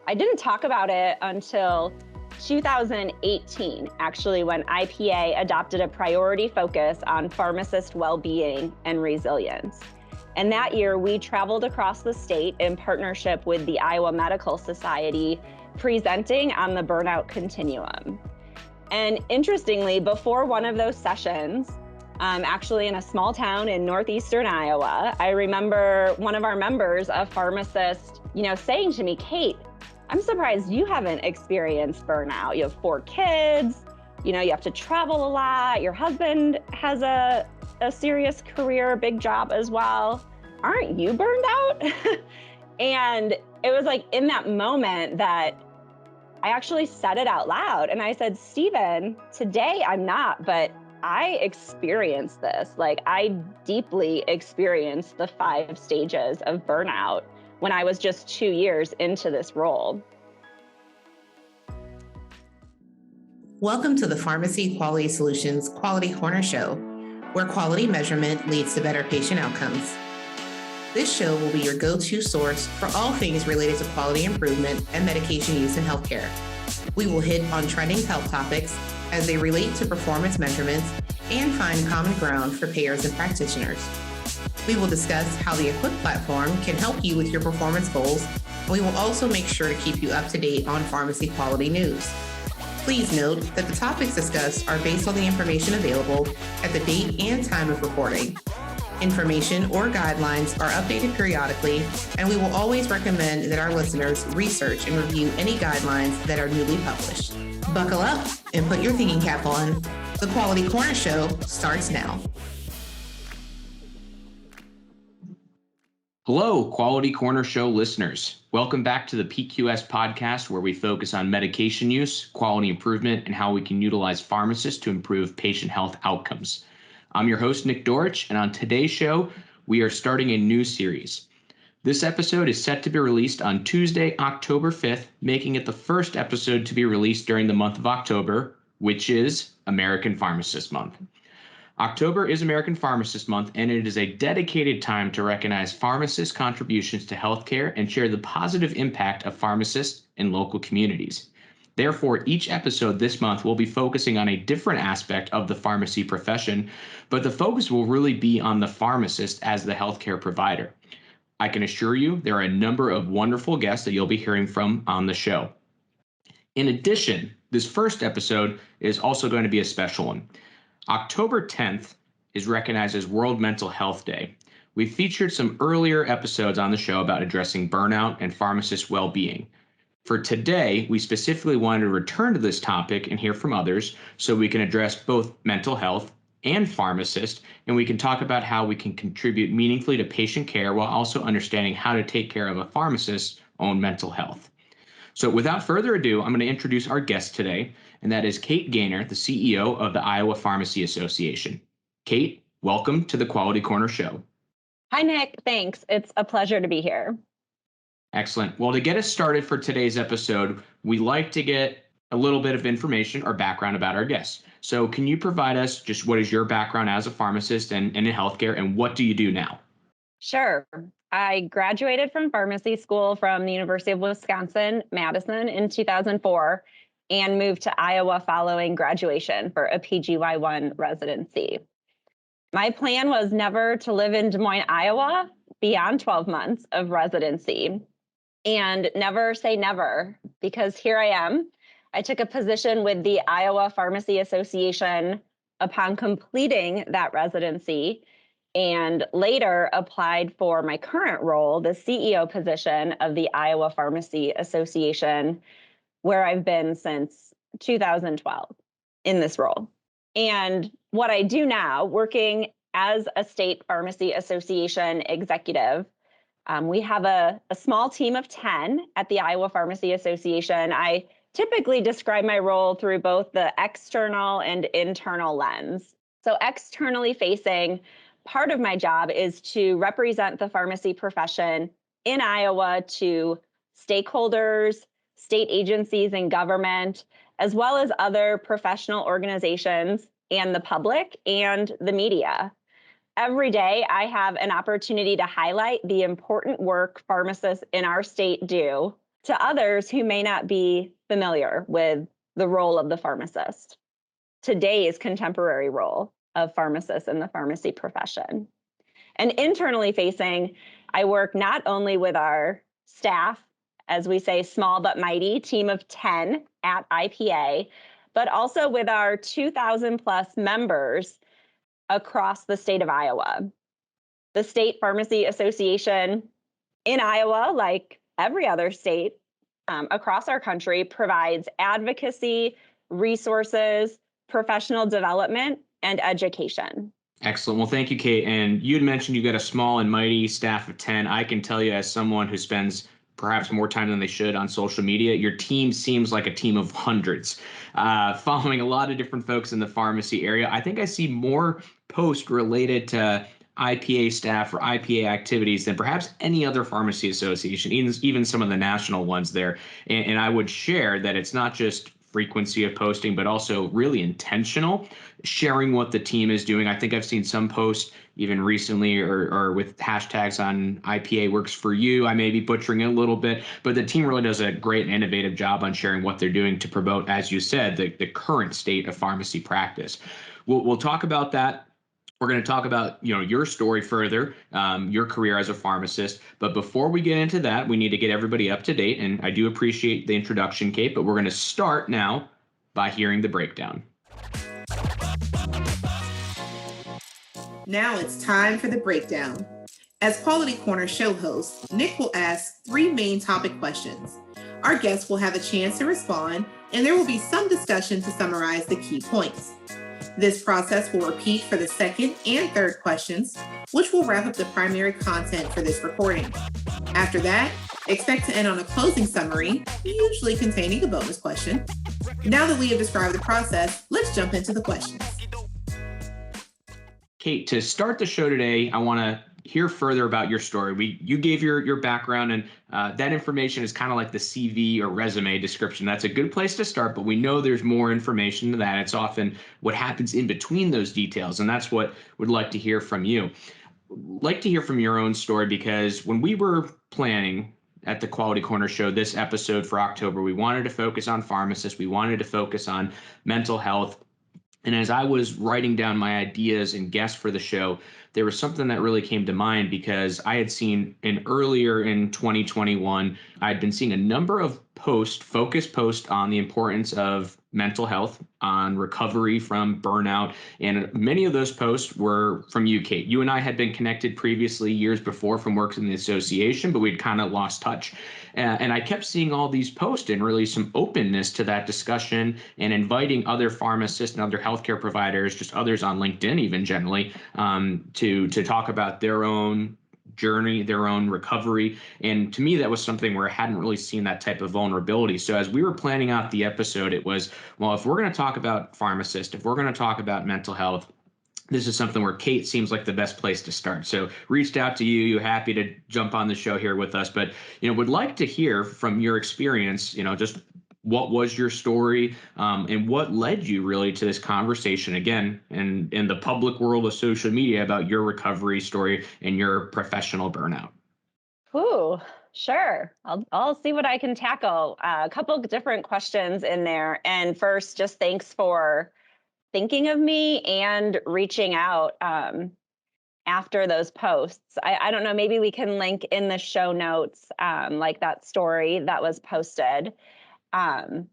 I didn't talk about it until 2018, actually, when IPA adopted a priority focus on pharmacist well-being and resilience. And that year, we traveled across the state in partnership with the Iowa Medical Society, presenting on the burnout continuum. And interestingly, before one of those sessions, actually in a small town in northeastern Iowa, I remember one of our members, a pharmacist, saying to me, "Kate, I'm surprised you haven't experienced burnout. You have 4 kids, you have to travel a lot. Your husband has a serious career, big job as well. Aren't you burned out?" And it was like in that moment that I actually said it out loud. And I said, "Stephen, today I'm not, but I experienced this. Like, I deeply experienced the 5 stages of burnout when I was just 2 years into this role." Welcome to the Pharmacy Quality Solutions Quality Corner Show, where quality measurement leads to better patient outcomes. This show will be your go-to source for all things related to quality improvement and medication use in healthcare. We will hit on trending health topics as they relate to performance measurements and find common ground for payers and practitioners. We will discuss how the Equip platform can help you with your performance goals, and we will also make sure to keep you up to date on pharmacy quality news. Please note that the topics discussed are based on the information available at the date and time of recording. Information or guidelines are updated periodically, and we will always recommend that our listeners research and review any guidelines that are newly published. Buckle up and put your thinking cap on. The Quality Corner Show starts now. Hello, Quality Corner Show listeners. Welcome back to the PQS podcast, where we focus on medication use, quality improvement, and how we can utilize pharmacists to improve patient health outcomes. I'm your host, Nick Dorich, and on today's show, we are starting a new series. This episode is set to be released on Tuesday, October 5th, making it the first episode to be released during the month of October, which is American Pharmacists Month. October is American Pharmacists Month, and it is a dedicated time to recognize pharmacists' contributions to healthcare and share the positive impact of pharmacists in local communities. Therefore, each episode this month will be focusing on a different aspect of the pharmacy profession, but the focus will really be on the pharmacist as the healthcare provider. I can assure you there are a number of wonderful guests that you'll be hearing from on the show. In addition, this first episode is also going to be a special one. October 10th is recognized as World Mental Health Day. We've featured some earlier episodes on the show about addressing burnout and pharmacist well-being. For today, we specifically wanted to return to this topic and hear from others so we can address both mental health and pharmacists, and we can talk about how we can contribute meaningfully to patient care while also understanding how to take care of a pharmacist's own mental health. So without further ado, I'm going to introduce our guest today, and that is Kate Gaynor, the CEO of the Iowa Pharmacy Association. Kate, welcome to the Quality Corner Show. Hi, Nick. Thanks. It's a pleasure to be here. Excellent. Well, to get us started for today's episode, we like to get a little bit of information or background about our guests. So can you provide us just what is your background as a pharmacist and in healthcare, and what do you do now? Sure. I graduated from pharmacy school from the University of Wisconsin-Madison in 2004 and moved to Iowa following graduation for a PGY1 residency. My plan was never to live in Des Moines, Iowa beyond 12 months of residency. And never say never, because here I am. I took a position with the Iowa Pharmacy Association upon completing that residency, and later applied for my current role, the CEO position of the Iowa Pharmacy Association, where I've been since 2012 in this role. And what I do now, working as a state pharmacy association executive, we have a small team of 10 at the Iowa Pharmacy Association. I typically describe my role through both the external and internal lens. So externally facing, part of my job is to represent the pharmacy profession in Iowa to stakeholders, state agencies and government, as well as other professional organizations and the public and the media. Every day, I have an opportunity to highlight the important work pharmacists in our state do to others who may not be familiar with the role of the pharmacist, today's contemporary role of pharmacists in the pharmacy profession. And internally facing, I work not only with our staff, as we say, small but mighty team of 10 at IPA, but also with our 2,000 plus members across the state of Iowa. The State Pharmacy Association in Iowa, like every other state across our country, provides advocacy, resources, professional development, and education. Excellent. Well, thank you, Kate. And you'd mentioned you've got a small and mighty staff of 10. I can tell you, as someone who spends perhaps more time than they should on social media, your team seems like a team of hundreds, following a lot of different folks in the pharmacy area. I think I see more posts related to IPA staff or IPA activities than perhaps any other pharmacy association, even some of the national ones there. And I would share that it's not just frequency of posting, but also really intentional, sharing what the team is doing. I think I've seen some posts even recently or with hashtags on IPA works for you. I may be butchering it a little bit, but the team really does a great and innovative job on sharing what they're doing to promote, as you said, the current state of pharmacy practice. We'll talk about that. We're going to talk about, your story further, your career as a pharmacist. But before we get into that, we need to get everybody up to date. And I do appreciate the introduction, Kate, but we're going to start now by hearing the breakdown. Now it's time for the breakdown. As Quality Corner show host, Nick will ask 3 main topic questions. Our guests will have a chance to respond, and there will be some discussion to summarize the key points. This process will repeat for the second and third questions, which will wrap up the primary content for this recording. After that, expect to end on a closing summary, usually containing a bonus question. Now that we have described the process, let's jump into the questions. Kate, to start the show today, I want to hear further about your story. You gave your background, and that information is kind of like the CV or resume description. That's a good place to start, but we know there's more information to that. It's often what happens in between those details, and that's what we'd like to hear from you. Like to hear from your own story, because when we were planning at the Quality Corner show this episode for October, we wanted to focus on pharmacists. We wanted to focus on mental health. And as I was writing down my ideas and guests for the show, there was something that really came to mind, because I had seen earlier in 2021, I'd been seeing a number of focused posts on the importance of mental health, on recovery from burnout. And many of those posts were from you, Kate. You and I had been connected previously years before from works in the association, but we'd kind of lost touch. And I kept seeing all these posts and really some openness to that discussion, and inviting other pharmacists and other healthcare providers, just others on LinkedIn even generally, to talk about their own journey, their own recovery. And to me, that was something where I hadn't really seen that type of vulnerability. So as we were planning out the episode, it was, well, if we're going to talk about pharmacists, if we're going to talk about mental health, this is something where Kate seems like the best place to start. So reached out to you. You're happy to jump on the show here with us, but would like to hear from your experience, just what was your story, and what led you really to this conversation again in the public world of social media about your recovery story and your professional burnout? Ooh, sure. I'll see what I can tackle. A couple of different questions in there. And first, just thanks for thinking of me and reaching out after those posts. I don't know, maybe we can link in the show notes, like that story that was posted. And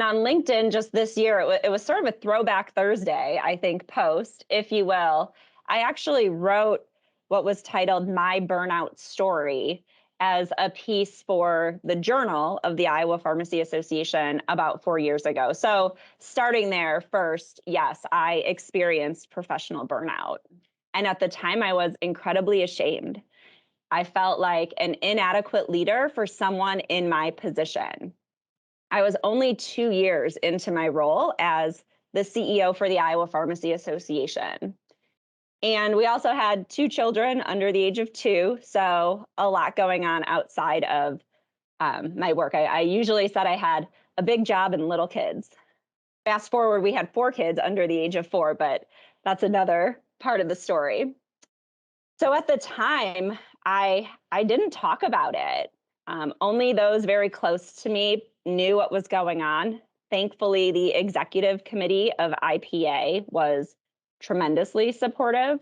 on LinkedIn just this year, it was sort of a throwback Thursday, I think, post, if you will. I actually wrote what was titled My Burnout Story as a piece for the Journal of the Iowa Pharmacy Association about 4 years ago. So starting there first, yes, I experienced professional burnout. And at the time, I was incredibly ashamed. I felt like an inadequate leader for someone in my position. I was only 2 years into my role as the CEO for the Iowa Pharmacy Association. And we also had 2 children under the age of 2, so a lot going on outside of my work. I usually said I had a big job and little kids. Fast forward, we had 4 kids under the age of 4, but that's another part of the story. So at the time, I didn't talk about it. Only those very close to me knew what was going on. Thankfully, the executive committee of IPA was tremendously supportive.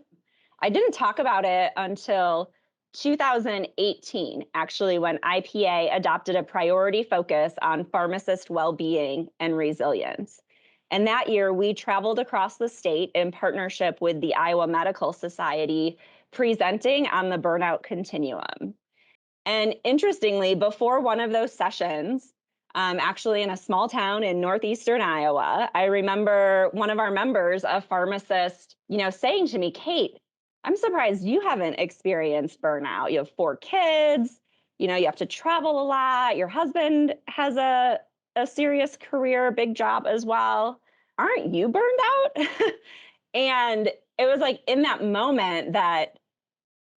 I didn't talk about it until 2018, actually, when IPA adopted a priority focus on pharmacist well-being and resilience. And that year, we traveled across the state in partnership with the Iowa Medical Society, presenting on the burnout continuum. And interestingly, before one of those sessions, actually in a small town in northeastern Iowa, I remember one of our members, a pharmacist, saying to me, "Kate, I'm surprised you haven't experienced burnout. You have 4 kids, you have to travel a lot. Your husband has a serious career, big job as well. Aren't you burned out?" And it was like in that moment that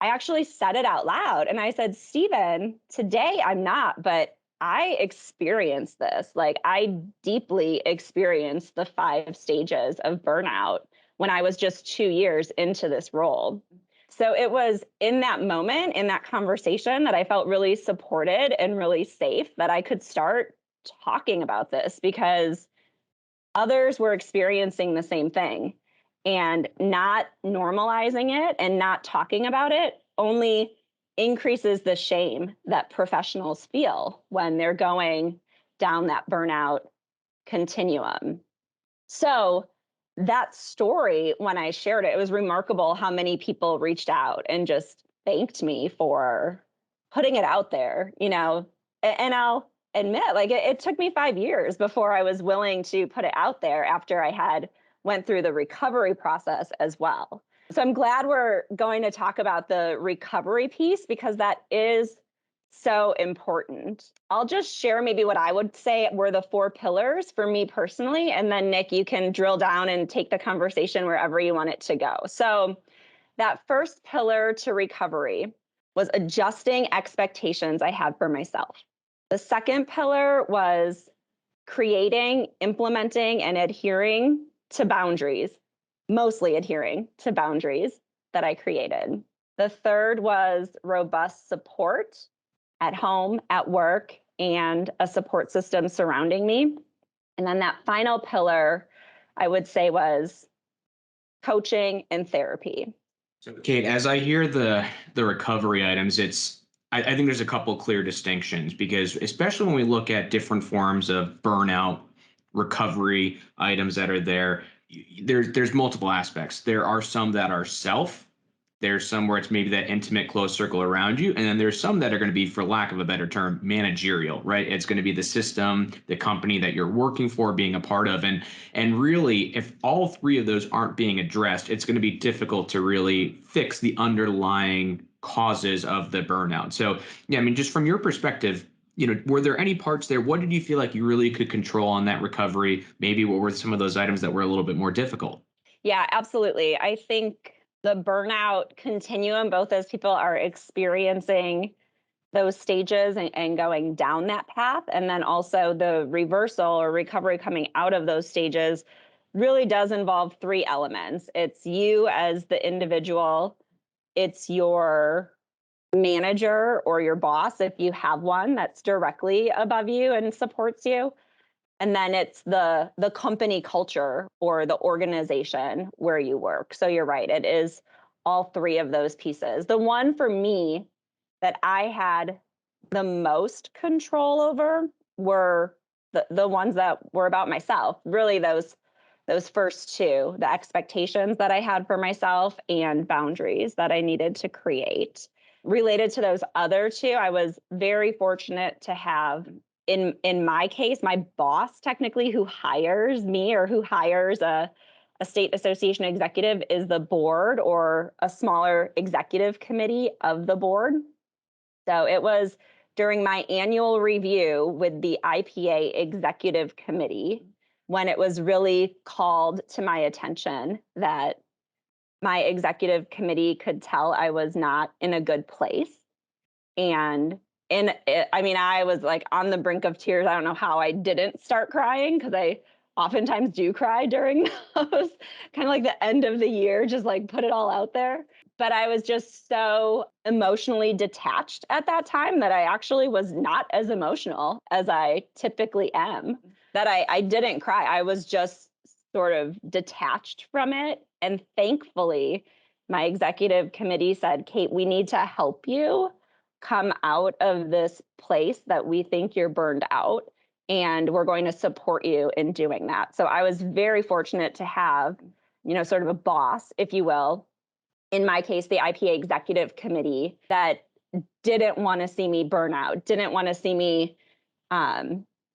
I actually said it out loud. And I said, "Stephen, today I'm not, but I experienced this. Like, I deeply experienced the 5 stages of burnout when I was just 2 years into this role." So it was in that moment, in that conversation, that I felt really supported and really safe that I could start talking about this, because others were experiencing the same thing, and not normalizing it and not talking about it only increases the shame that professionals feel when they're going down that burnout continuum. So that story, when I shared it, it was remarkable how many people reached out and just thanked me for putting it out there, and I'll admit, like, it took me 5 years before I was willing to put it out there after I had went through the recovery process as well. So I'm glad we're going to talk about the recovery piece, because that is so important. I'll just share maybe what I would say were the 4 pillars for me personally. And then, Nick, you can drill down and take the conversation wherever you want it to go. So that first pillar to recovery was adjusting expectations I had for myself. The second pillar was creating, implementing, and adhering to boundaries, mostly adhering to boundaries that I created. The third was robust support at home, at work, and a support system surrounding me. And then that final pillar, I would say, was coaching and therapy. So, Kate, as I hear the recovery items, I think there's a couple clear distinctions, because especially when we look at different forms of burnout recovery items that are there, there's multiple aspects. There are some that are self. There's some where it's maybe that intimate, close circle around you. And then there's some that are going to be, for lack of a better term, managerial, right? It's going to be the system, the company that you're working for, being a part of. And really, if all 3 of those aren't being addressed, it's going to be difficult to really fix the underlying causes of the burnout. So, yeah, I mean, just from your perspective, were there any parts there? What did you feel like you really could control on that recovery? Maybe what were some of those items that were a little bit more difficult? Yeah, absolutely. I think the burnout continuum, both as people are experiencing those stages and going down that path, and then also the reversal or recovery coming out of those stages, really does involve 3 elements. It's you as the individual, it's your manager or your boss, if you have one that's directly above you and supports you, and then it's the company culture or the organization where you work. So you're right, it is all 3 of those pieces. The one for me that I had the most control over were the ones that were about myself. Really, those first 2, the expectations that I had for myself and boundaries that I needed to create. Related to those other 2, I was very fortunate to have, in my case, my boss, technically, who hires me or who hires a state association executive, is the board or a smaller executive committee of the board. So it was during my annual review with the IPA executive committee when it was really called to my attention that my executive committee could tell I was not in a good place. And I mean, I was like on the brink of tears. I don't know how I didn't start crying, because I oftentimes do cry during those kind of like the end of the year, just like put it all out there. But I was just so emotionally detached at that time that I actually was not as emotional as I typically am, that I didn't cry. I was just sort of detached from it. And thankfully, my executive committee said, Kate, we need to help you come out of this place that we think you're burned out. And we're going to support you in doing that. So I was very fortunate to have, sort of a boss, if you will, in my case, the IPA executive committee, that didn't want to see me burn out, didn't want to see me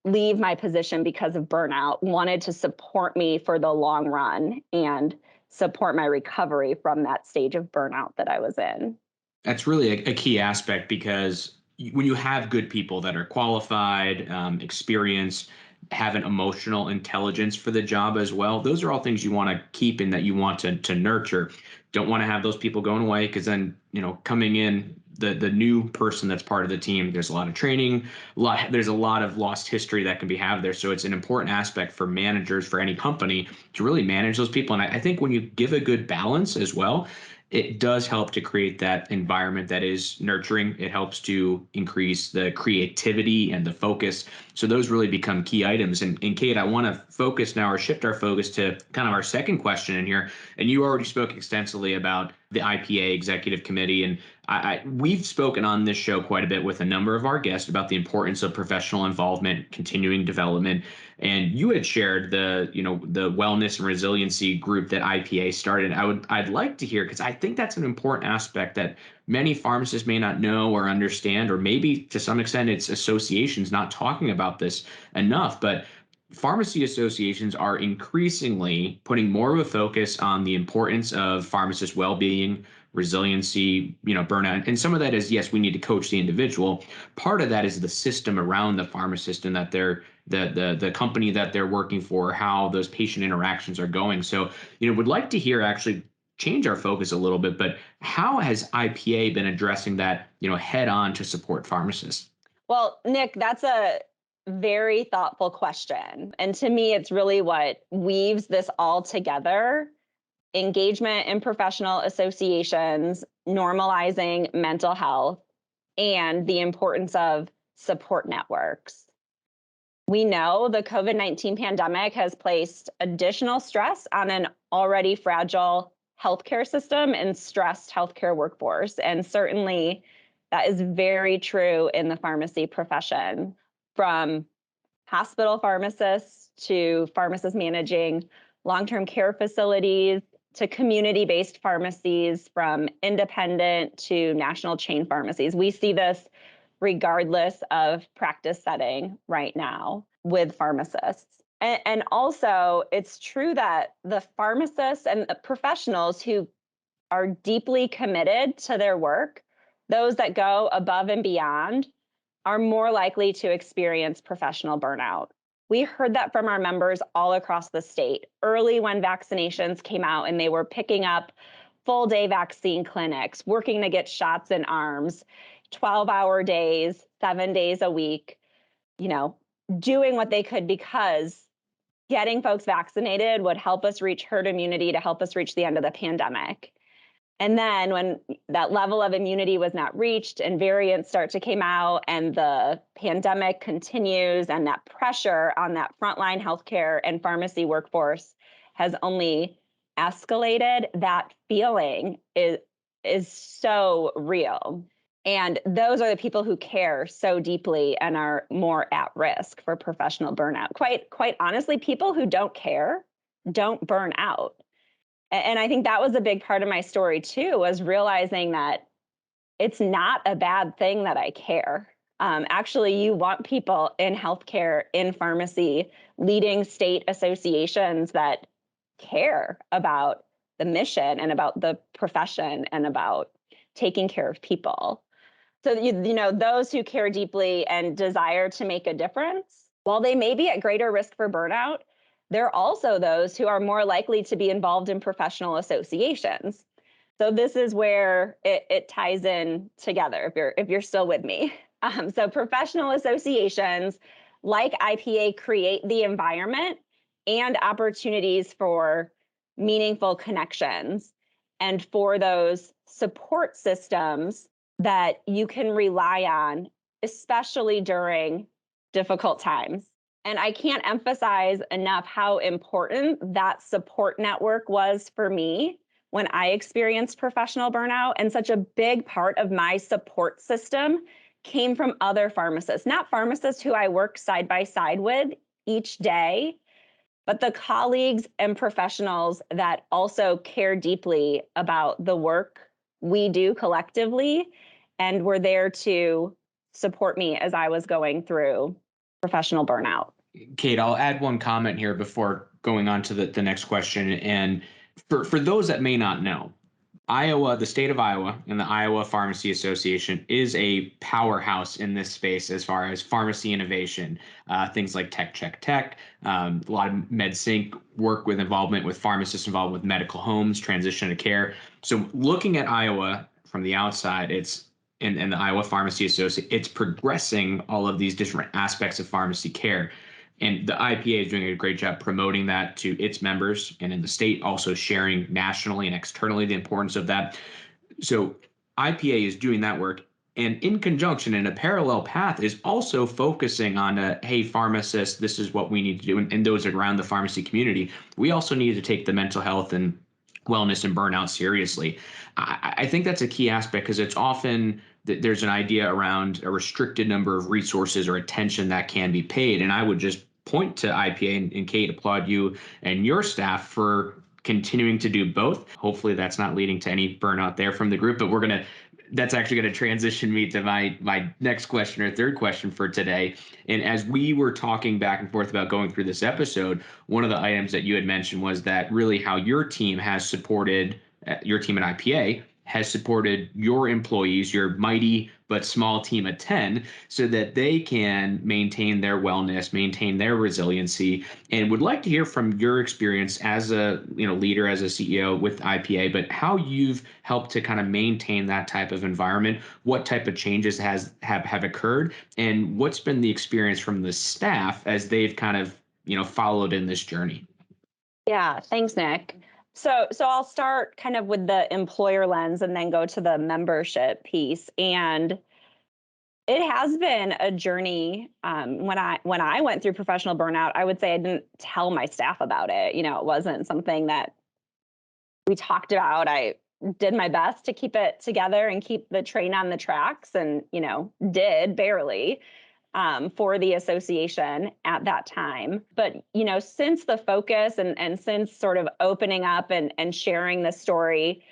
leave my position because of burnout, wanted to support me for the long run and support my recovery from that stage of burnout that I was in. That's really a key aspect, because when you have good people that are qualified, experienced, have an emotional intelligence for the job as well, those are all things you want to keep and that you want to nurture. Don't want to have those people going away, because then, coming in, the new person that's part of the team, there's a lot of training, there's a lot of lost history that can be had there. So it's an important aspect for managers, for any company, to really manage those people. And I think when you give a good balance as well, it does help to create that environment that is nurturing. It helps to increase the creativity and the focus. So those really become key items. And Kate, I want to focus now, or shift our focus to kind of our second question in here. And you already spoke extensively about the IPA Executive Committee. And we've spoken on this show quite a bit with a number of our guests about the importance of professional involvement, continuing development. And you had shared the wellness and resiliency group that IPA started. I'd like to hear, because I think that's an important aspect that many pharmacists may not know or understand, or maybe to some extent it's associations not talking about this enough. But pharmacy associations are increasingly putting more of a focus on the importance of pharmacist well-being, resiliency, burnout. And some of that is, yes, we need to coach the individual. Part of that is the system around the pharmacist, and that they're the company that they're working for, how those patient interactions are going. So, would like to hear, actually change our focus a little bit, but how has IPA been addressing that, head on to support pharmacists? Well, Nick, that's a very thoughtful question. And to me, it's really what weaves this all together: engagement in professional associations, normalizing mental health, and the importance of support networks. We know the COVID-19 pandemic has placed additional stress on an already fragile healthcare system and stressed healthcare workforce. And certainly that is very true in the pharmacy profession, from hospital pharmacists to pharmacists managing long-term care facilities to community-based pharmacies, from independent to national chain pharmacies. We see this regardless of practice setting right now with pharmacists. And also, it's true that the pharmacists and the professionals who are deeply committed to their work, those that go above and beyond, are more likely to experience professional burnout. We heard that from our members all across the state early when vaccinations came out, and they were picking up full day vaccine clinics, working to get shots in arms, 12-hour days, 7 days a week, doing what they could, because getting folks vaccinated would help us reach herd immunity, to help us reach the end of the pandemic. And then when that level of immunity was not reached and variants start to come out and the pandemic continues, and that pressure on that frontline healthcare and pharmacy workforce has only escalated, that feeling is so real. And those are the people who care so deeply and are more at risk for professional burnout. Quite honestly, people who don't care don't burn out. And I think that was a big part of my story too, was realizing that it's not a bad thing that I care. Actually, you want people in healthcare, in pharmacy, leading state associations that care about the mission and about the profession and about taking care of people. So, those who care deeply and desire to make a difference, while they may be at greater risk for burnout, there are also those who are more likely to be involved in professional associations. So this is where it ties in together, if you're still with me. So professional associations like IPA create the environment and opportunities for meaningful connections, and for those support systems that you can rely on, especially during difficult times. And I can't emphasize enough how important that support network was for me when I experienced professional burnout. And such a big part of my support system came from other pharmacists, not pharmacists who I work side by side with each day, but the colleagues and professionals that also care deeply about the work we do collectively and were there to support me as I was going through professional burnout. Kate, I'll add one comment here before going on to the next question. And for those that may not know, Iowa, the state of Iowa, and the Iowa Pharmacy Association is a powerhouse in this space as far as pharmacy innovation. Things like Tech Check Tech, a lot of MedSync work with involvement with pharmacists involved with medical homes, transition to care. So looking at Iowa from the outside, it's and the Iowa Pharmacy Association, it's progressing all of these different aspects of pharmacy care. And the IPA is doing a great job promoting that to its members, and in the state also sharing nationally and externally the importance of that. So IPA is doing that work, and in conjunction, in a parallel path, is also focusing on hey, pharmacists, this is what we need to do, and those around the pharmacy community. We also need to take the mental health and wellness and burnout seriously. I think that's a key aspect, because it's often there's an idea around a restricted number of resources or attention that can be paid. And I would just point to IPA and Kate, applaud you and your staff for continuing to do both. Hopefully that's not leading to any burnout there from the group, but that's actually going to transition me to my next question, or third question for today. And as we were talking back and forth about going through this episode, one of the items that you had mentioned was that really how your team has supported, your team at IPA has supported your employees, your mighty but small team of 10, so that they can maintain their wellness, maintain their resiliency. And would like to hear from your experience as a leader, as a CEO with IPA, but how you've helped to kind of maintain that type of environment, what type of changes have occurred, and what's been the experience from the staff as they've kind of followed in this journey. Yeah, thanks, Nick. So I'll start kind of with the employer lens and then go to the membership piece. And it has been a journey. When I went through professional burnout, I would say I didn't tell my staff about it. It wasn't something that we talked about. I did my best to keep it together and keep the train on the tracks, and did barely. For the association at that time. But, since the focus and since sort of opening up and sharing the story,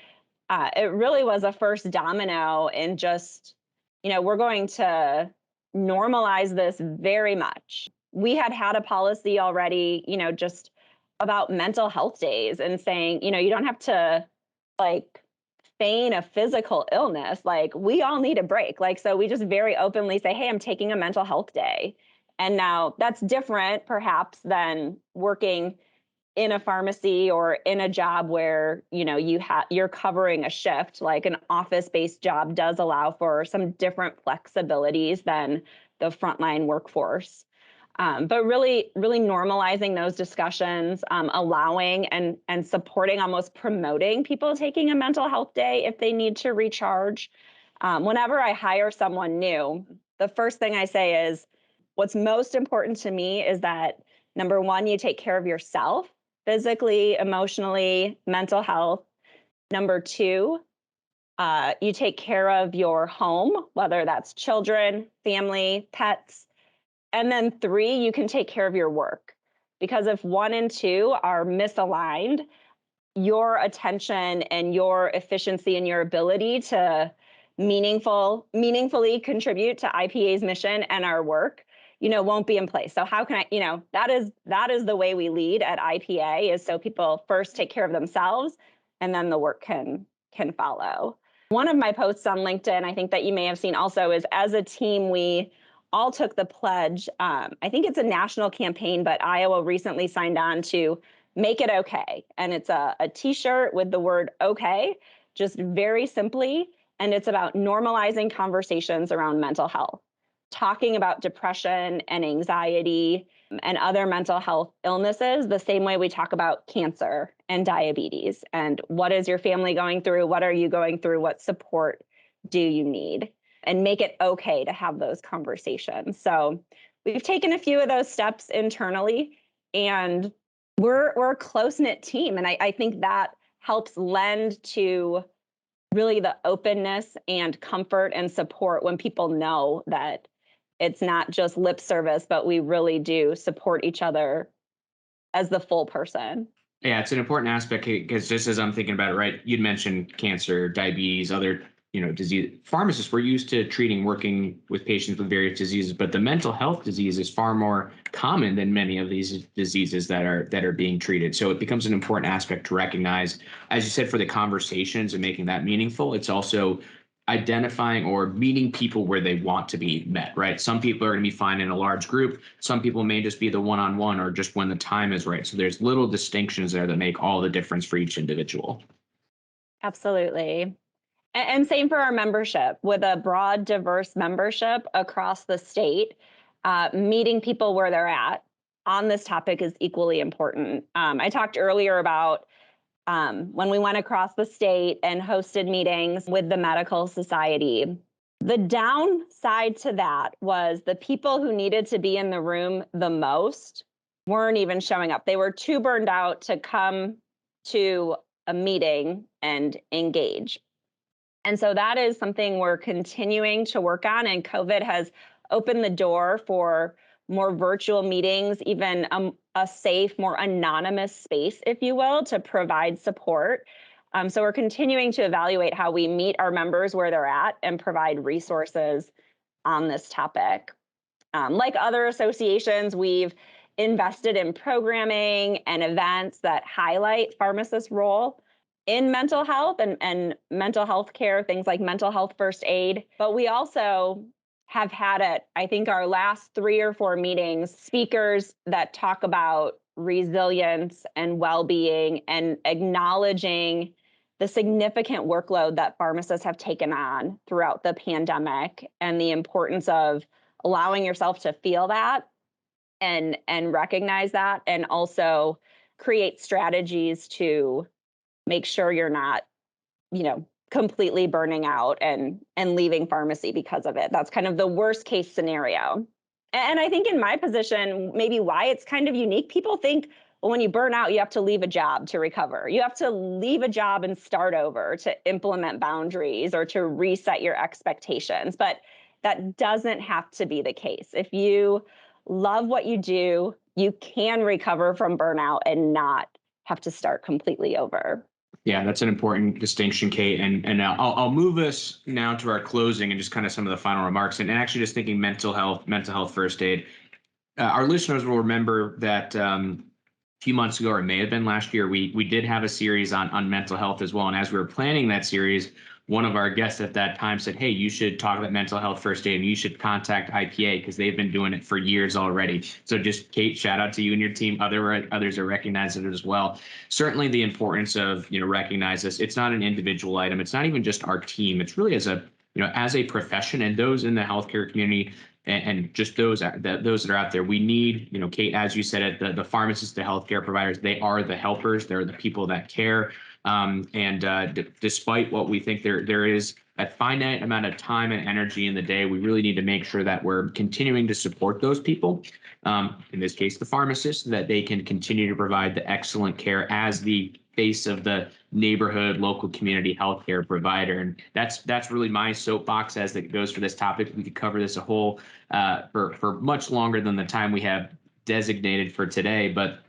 it really was a first domino in just, we're going to normalize this very much. We had a policy already, just about mental health days and saying, you don't have to feign a physical illness. We all need a break. So we just very openly say, hey, I'm taking a mental health day. And now that's different perhaps than working in a pharmacy or in a job where, you're covering a shift. Like an office-based job does allow for some different flexibilities than the frontline workforce. But really, really normalizing those discussions, allowing and supporting, almost promoting people taking a mental health day if they need to recharge. Whenever I hire someone new, the first thing I say is, what's most important to me is that, number one, you take care of yourself, physically, emotionally, mental health. Number two, you take care of your home, whether that's children, family, pets. And then three, you can take care of your work. Because if 1 and 2 are misaligned, your attention and your efficiency and your ability to meaningfully contribute to IPA's mission and our work, won't be in place. So how can I, that is the way we lead at IPA, is so people first take care of themselves and then the work can follow. One of my posts on LinkedIn, I think that you may have seen also, is as a team, we all took the pledge. I think it's a national campaign, but Iowa recently signed on to Make It Okay. And it's a t-shirt with the word okay, just very simply. And it's about normalizing conversations around mental health. talking about depression and anxiety and other mental health illnesses the same way we talk about cancer and diabetes. And what is your family going through? What are you going through? What support do you need? And make it okay to have those conversations. So we've taken a few of those steps internally, and we're a close-knit team. And I think that helps lend to really the openness and comfort and support when people know that it's not just lip service, but we really do support each other as the full person. Yeah, it's an important aspect because just as I'm thinking about it, right, you'd mentioned cancer, diabetes, other, disease. Pharmacists, we're used to working with patients with various diseases, but the mental health disease is far more common than many of these diseases that are being treated. So it becomes an important aspect to recognize, as you said, for the conversations and making that meaningful. It's also identifying or meeting people where they want to be met, right? Some people are going to be fine in a large group. Some people may just be the one-on-one or just when the time is right. So there's little distinctions there that make all the difference for each individual. Absolutely. And same for our membership. With a broad, diverse membership across the state, meeting people where they're at on this topic is equally important. I talked earlier about when we went across the state and hosted meetings with the medical society. The downside to that was the people who needed to be in the room the most weren't even showing up. They were too burned out to come to a meeting and engage. And so that is something we're continuing to work on. And COVID has opened the door for more virtual meetings, even a safe, more anonymous space, if you will, to provide support. So we're continuing to evaluate how we meet our members where they're at and provide resources on this topic. Like other associations, we've invested in programming and events that highlight pharmacists' role in mental health and mental health care, things like mental health first aid. But we also have had at, I think, our last 3 or 4 meetings, speakers that talk about resilience and well-being and acknowledging the significant workload that pharmacists have taken on throughout the pandemic and the importance of allowing yourself to feel that and recognize that, and also create strategies to make sure you're not, completely burning out and leaving pharmacy because of it. That's kind of the worst case scenario. And I think in my position, maybe why it's kind of unique, people think, well, when you burn out, you have to leave a job to recover. You have to leave a job and start over to implement boundaries or to reset your expectations. But that doesn't have to be the case. If you love what you do, you can recover from burnout and not have to start completely over. Yeah, that's an important distinction, Kate. And I'll move us now to our closing and just kind of some of the final remarks. And actually just thinking mental health first aid. Our listeners will remember that a few months ago, or it may have been last year, we did have a series on mental health as well. And as we were planning that series, one of our guests at that time said, hey, you should talk about mental health first aid and you should contact IPA because they've been doing it for years already. So just, Kate, shout out to you and your team. Others are recognizing it as well. Certainly the importance of, recognize this. It's not an individual item. It's not even just our team. It's really as a profession, and those in the healthcare community and just those that are out there. We need, Kate, as you said it, the pharmacists, the healthcare providers, they are the helpers. They're the people that care. Despite what we think there is a finite amount of time and energy in the day, we really need to make sure that we're continuing to support those people. In this case, the pharmacists, that they can continue to provide the excellent care as the face of the neighborhood, local community healthcare provider. And that's really my soapbox as it goes for this topic. We could cover this a whole for much longer than the time we have designated for today. But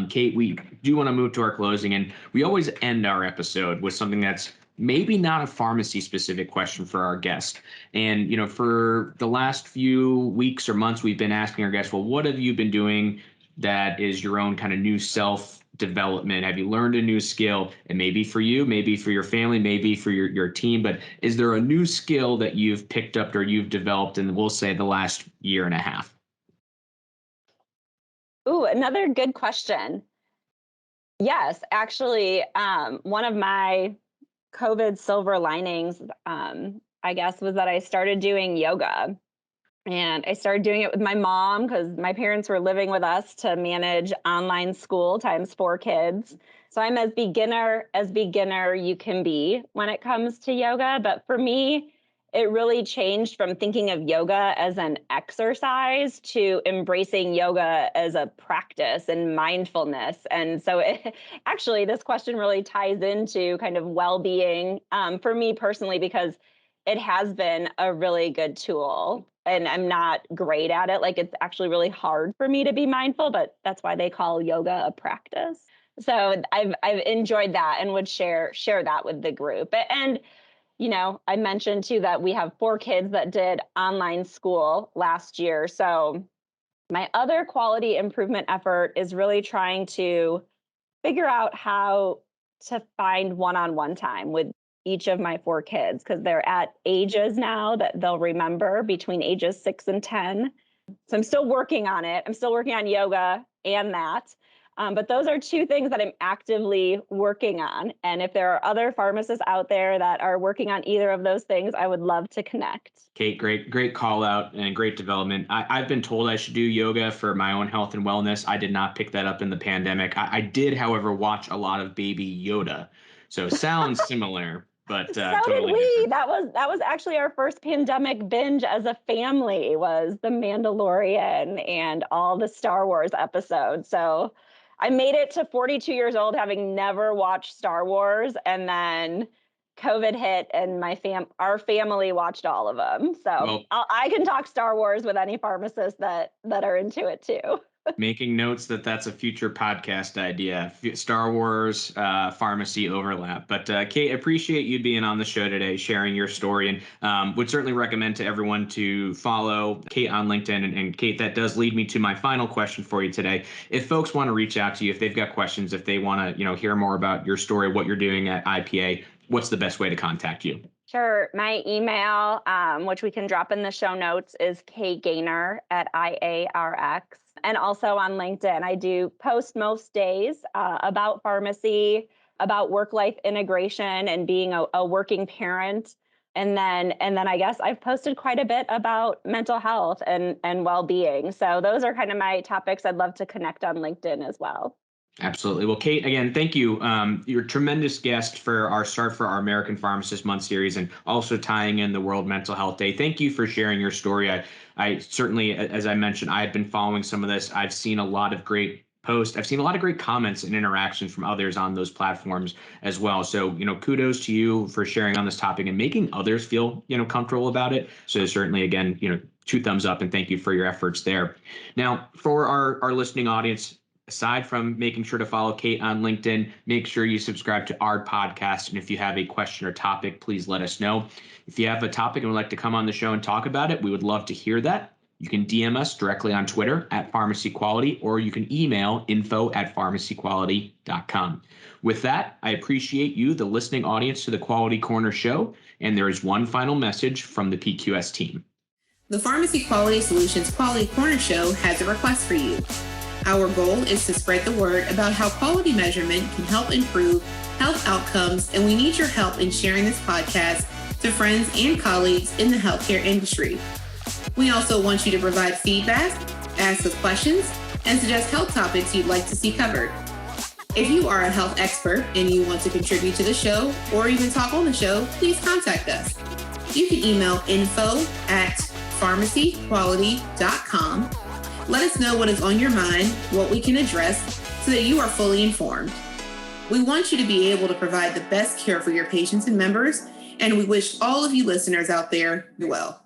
Kate, we do want to move to our closing, and we always end our episode with something that's maybe not a pharmacy specific question for our guest. And, for the last few weeks or months, we've been asking our guests, well, what have you been doing that is your own kind of new self development? Have you learned a new skill? And maybe for you, maybe for your family, maybe for your team, but is there a new skill that you've picked up or you've developed in, we'll say, the last year and a half? Ooh, another good question. Yes, actually, one of my COVID silver linings, I guess, was that I started doing yoga. And I started doing it with my mom because my parents were living with us to manage online school times 4 kids. So I'm as beginner you can be when it comes to yoga. But for me, it really changed from thinking of yoga as an exercise to embracing yoga as a practice and mindfulness. And so actually, this question really ties into kind of well-being for me personally, because it has been a really good tool, and I'm not great at it. Like, it's actually really hard for me to be mindful, but that's why they call yoga a practice. So I've enjoyed that and would share that with the group. And I mentioned too that we have 4 kids that did online school last year. So my other quality improvement effort is really trying to figure out how to find one-on-one time with each of my 4 kids, because they're at ages now that they'll remember, between ages 6 and 10. So I'm still working on it. I'm still working on yoga and that. But those are 2 things that I'm actively working on. And if there are other pharmacists out there that are working on either of those things, I would love to connect. Kate, great call out and great development. I've been told I should do yoga for my own health and wellness. I did not pick that up in the pandemic. I did, however, watch a lot of Baby Yoda. So sounds similar, but So totally did we. different. That was actually our first pandemic binge as a family, was The Mandalorian and all the Star Wars episodes. So I made it to 42 years old having never watched Star Wars, and then COVID hit, and our family watched all of them. So Well, I can talk Star Wars with any pharmacists that are into it too. making notes that's a future podcast idea. Star Wars pharmacy overlap. But Kate, appreciate you being on the show today, sharing your story, and would certainly recommend to everyone to follow Kate on LinkedIn. And Kate, that does lead me to my final question for you today. If folks want to reach out to you, if they've got questions, if they want to hear more about your story, what you're doing at IPA, what's the best way to contact you? Sure. My email, which we can drop in the show notes, is kgainer@IARX. And also on LinkedIn, I do post most days about pharmacy, about work-life integration and being a working parent. And then I guess I've posted quite a bit about mental health and well-being. So those are kind of my topics I'd love to connect on LinkedIn as well. Absolutely. Well, Kate, again, thank you. You're a tremendous guest for our American Pharmacists Month series, and also tying in the World Mental Health Day. Thank you for sharing your story. I certainly, as I mentioned, I've been following some of this. I've seen a lot of great posts. I've seen a lot of great comments and interactions from others on those platforms as well. So, kudos to you for sharing on this topic and making others feel, comfortable about it. So certainly, again, 2 thumbs up, and thank you for your efforts there. Now, for our listening audience, aside from making sure to follow Kate on LinkedIn, make sure you subscribe to our podcast. And if you have a question or topic, please let us know. If you have a topic and would like to come on the show and talk about it, we would love to hear that. You can DM us directly on Twitter @PharmacyQuality, or you can email info@pharmacyquality.com. With that, I appreciate you, the listening audience, to the Quality Corner show. And there is one final message from the PQS team. The Pharmacy Quality Solutions Quality Corner show has a request for you. Our goal is to spread the word about how quality measurement can help improve health outcomes, and we need your help in sharing this podcast to friends and colleagues in the healthcare industry. We also want you to provide feedback, ask us questions, and suggest health topics you'd like to see covered. If you are a health expert and you want to contribute to the show or even talk on the show, please contact us. You can email info@pharmacyquality.com. Let us know what is on your mind, what we can address, so that you are fully informed. We want you to be able to provide the best care for your patients and members, and we wish all of you listeners out there well.